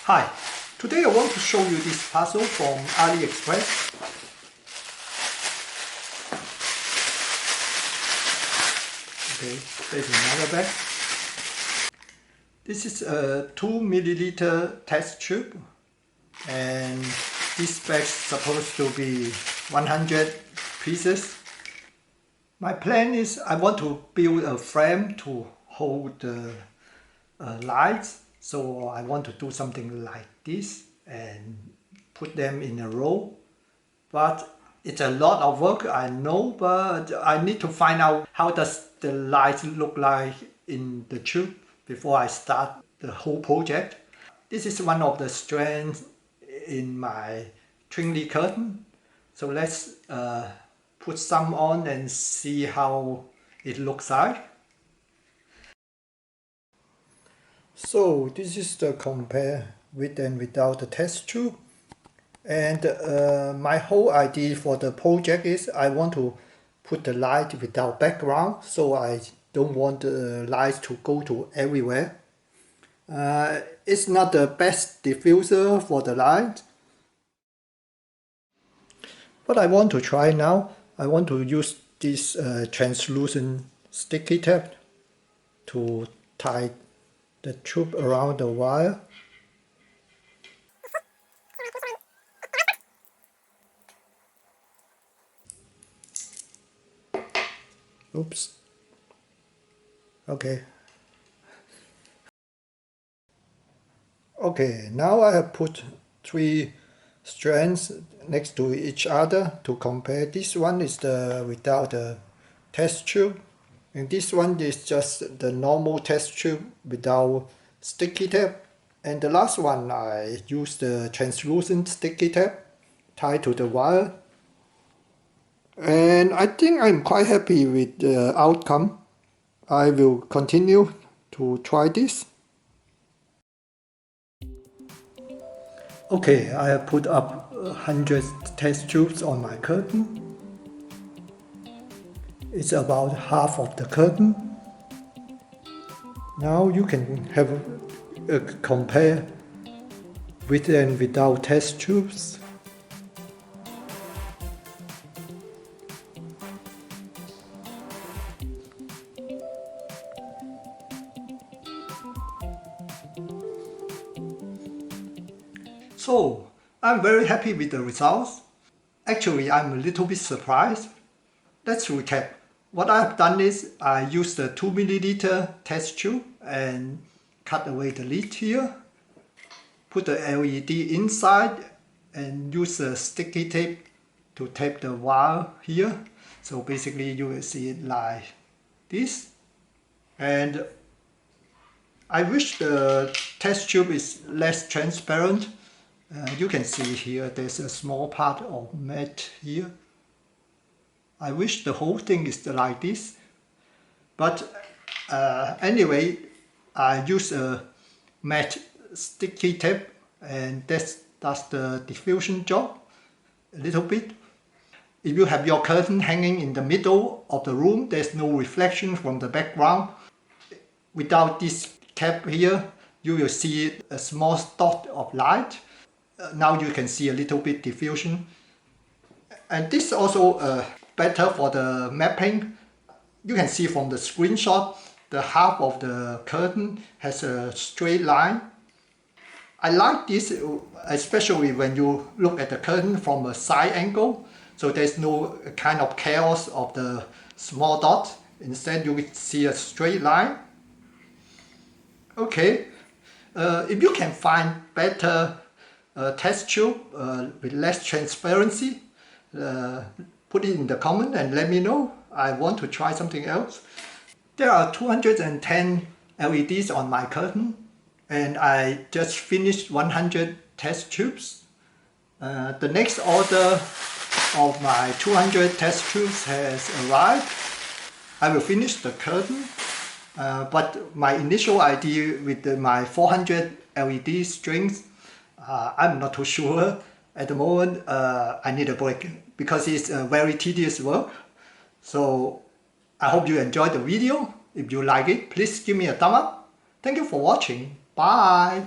Hi, today I want to show you this puzzle from AliExpress. Okay, there's another bag. This is a 2 milliliter test tube, and this bag is supposed to be 100 pieces. My plan is I want to build a frame to hold the lights. So I want to do something like this and put them in a row. But it's a lot of work, I know, but I need to find out how does the light look like in the tube before I start the whole project. This is one of the strands in my Twinkly curtain. So let's put some on and see how it looks like. So this is the compare with and without the test tube, and my whole idea for the project is I want to put the light without background, so I don't want the lights to go to everywhere. It's not the best diffuser for the light, but I want to try now. I want to use this translucent sticky tape to tie the tube around the wire. Oops. Okay. Okay, now I have put 3 strands next to each other to compare. This one is the without the test tube, and this one is just the normal test tube without sticky tape. And the last one I used the translucent sticky tape tied to the wire. And I think I'm quite happy with the outcome. I will continue to try this. Okay, I have put up 100 test tubes on my curtain. It's about half of the curtain. Now you can have a compare with and without test tubes. So, I'm very happy with the results. Actually, I'm a little bit surprised. Let's recap. What I've done is I used the 2 milliliter test tube and cut away the lid here. Put the LED inside and use a sticky tape to tape the wire here. So basically you will see it like this. And I wish the test tube is less transparent. You can see here there's a small part of matte here. I wish the whole thing is like this. But anyway, I use a matte sticky tape, and that does the diffusion job a little bit. If you have your curtain hanging in the middle of the room, there's no reflection from the background. Without this cap here, you will see a small dot of light. Now you can see a little bit diffusion. And this is also better for the mapping. You can see from the screenshot, the half of the curtain has a straight line. I like this, especially when you look at the curtain from a side angle. So there's no kind of chaos of the small dot. Instead, you will see a straight line. Okay, if you can find better test tube with less transparency, put it in the comment and let me know. I want to try something else. There are 210 LEDs on my curtain, and I just finished 100 test tubes. The next order of my 200 test tubes has arrived. I will finish the curtain, but my initial idea with my 400 LED strings, I'm not too sure. At the moment, I need a break because it's a very tedious work. So I hope you enjoyed the video. If you like it, please give me a thumb up. Thank you for watching. Bye.